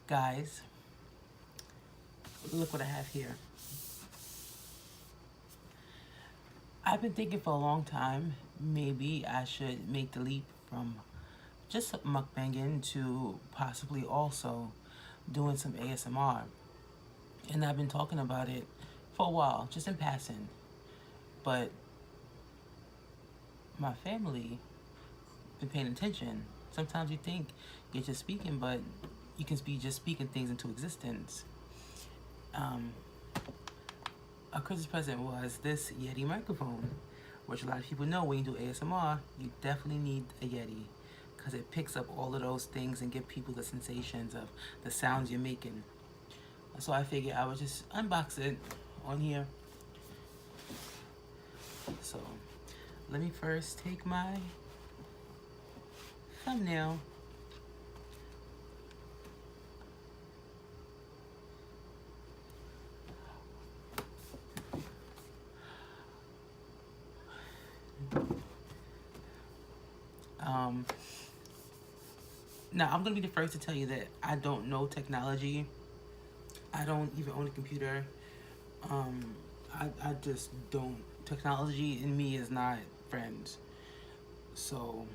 Guys, look what I have here. I've been thinking for a long time, maybe I should make the leap from just mukbanging to possibly also doing some ASMR. And I've been talking about it for a while, just in passing. But my family been paying attention. Sometimes you think you're just speaking, but you can be just speaking things into existence. Um, a Christmas present was this Yeti microphone, which a lot of people know when you do ASMR, you definitely need a Yeti because it picks up all of those things and give people the sensations of the sounds you're making. So I figured I would just unbox it on here. So let me first take my thumbnail. Um, Now, I'm going to be the first to tell you that I don't know technology. I don't even own a computer. I just don't. Technology and me is not friends. So,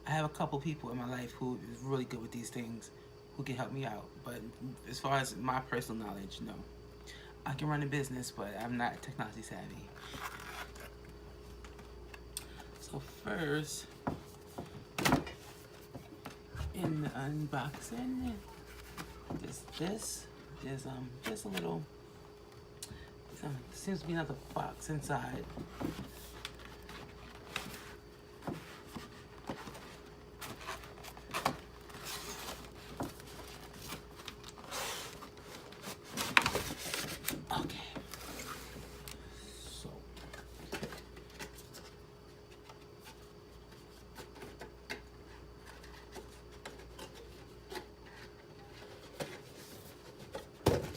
I have a couple people in my life who is really good with these things, who can help me out. But as far as my personal knowledge, no. I can run a business, but I'm not technology savvy. So first, in the unboxing, there's just a little, seems to be another box inside. Okay, so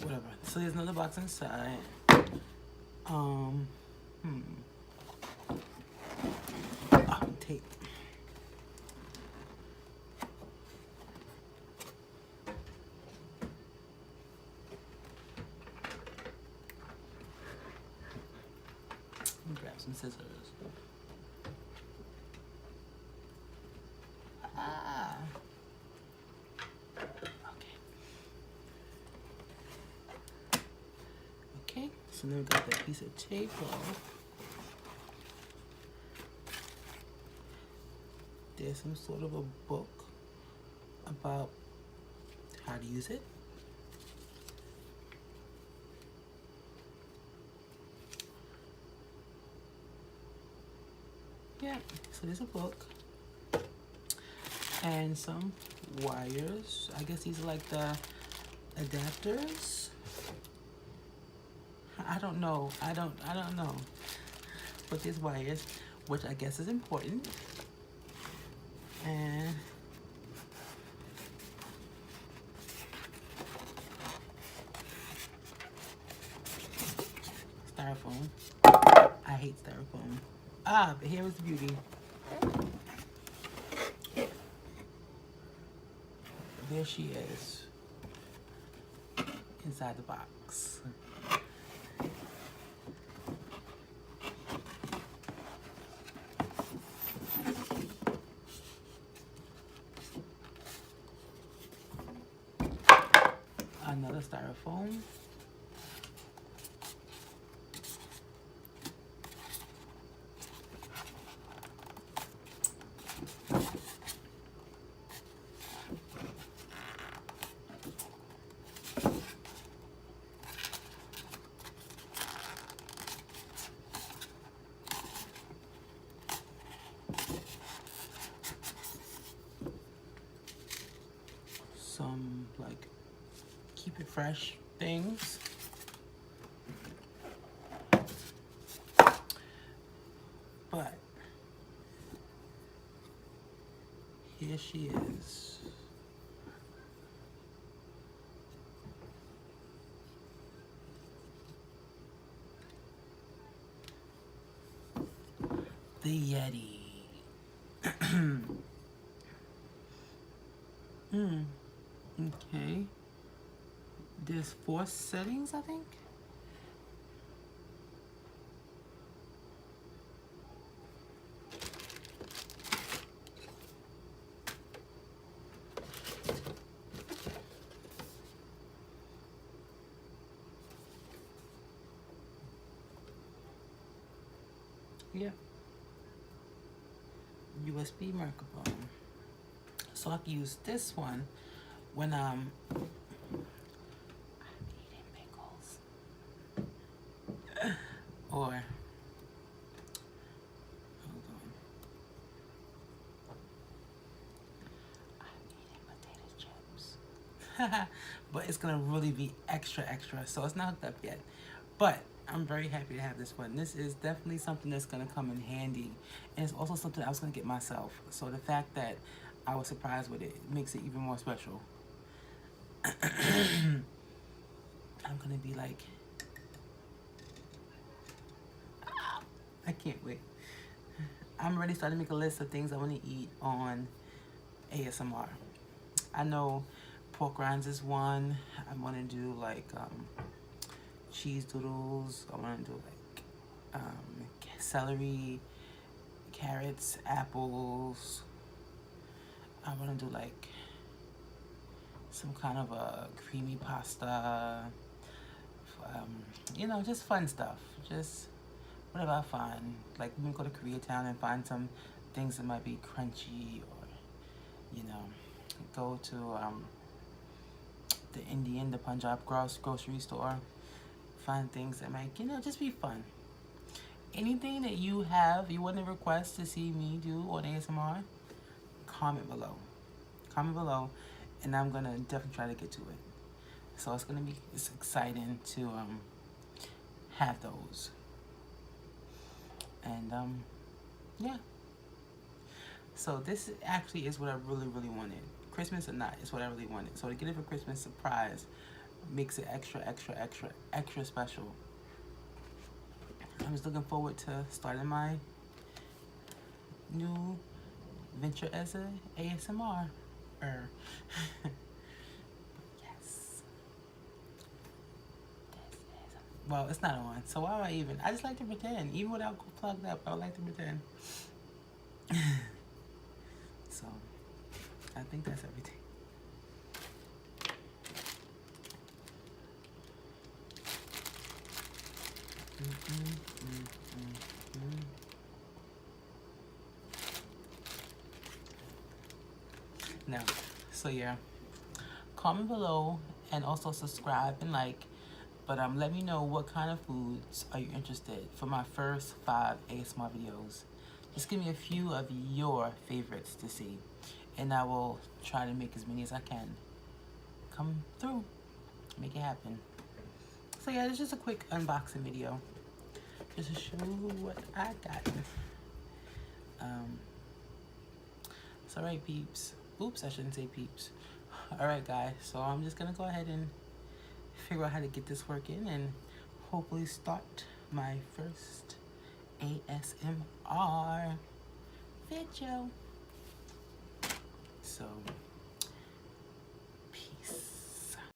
whatever. So there's another box inside. Um, tape. Let me grab some scissors. Ah. Okay, so now we got that piece of tape off. There's some sort of a book about how to use it. Yeah, so there's a book and some wires. I guess these are like the adapters. I don't know. I don't know. But there's wires, which I guess is important. And styrofoam. I hate styrofoam. Ah, but here is the beauty. There she is. Inside the box. Another styrofoam. Some like keep it fresh things. But here she is. The Yeti. Okay. There's 4 settings, I think. Yeah. USB microphone. So I can use this one when I'm eating pickles. Or hold on. I'm eating potato chips. But it's gonna really be extra extra. So it's not hooked up yet. But I'm very happy to have this one. This is definitely something that's gonna come in handy. And it's also something I was gonna get myself. So the fact that I was surprised with it makes it even more special. I'm gonna be like, I can't wait. I'm already starting to make a list of things I want to eat on ASMR. I know pork rinds is one. I want to do like cheese doodles. I want to do like celery, carrots, apples. I want to do like some kind of a creamy pasta. You know, just fun stuff. Just whatever I find. Like we can go to Koreatown and find some things that might be crunchy, or you know, go to the Indian, the Punjab grocery store, find things that might, you know, just be fun. Anything that you have, you want to request to see me do on ASMR, comment below. Comment below, and I'm gonna definitely try to get to it. So it's exciting to have those. And yeah. So this actually is what I really, really wanted. Christmas or not, it's what I really wanted. So to get it for Christmas surprise makes it extra, extra, extra, extra special. I'm just looking forward to starting my new venture as a ASMR. Yes. Well, it's not on, so why would I even? I just like to pretend. Even without plugged up, I would like to pretend. So, I think that's everything. Now, so yeah, comment below and also subscribe and like. But let me know what kind of foods are you interested for my first 5 ASMR videos. Just give me a few of your favorites to see, and I will try to make as many as I can come through, make it happen. So yeah, it's just a quick unboxing video, just to show what I got. So alright peeps, oops, I shouldn't say peeps. Alright guys, so I'm just gonna go ahead and figure out how to get this working and hopefully start my first ASMR video. So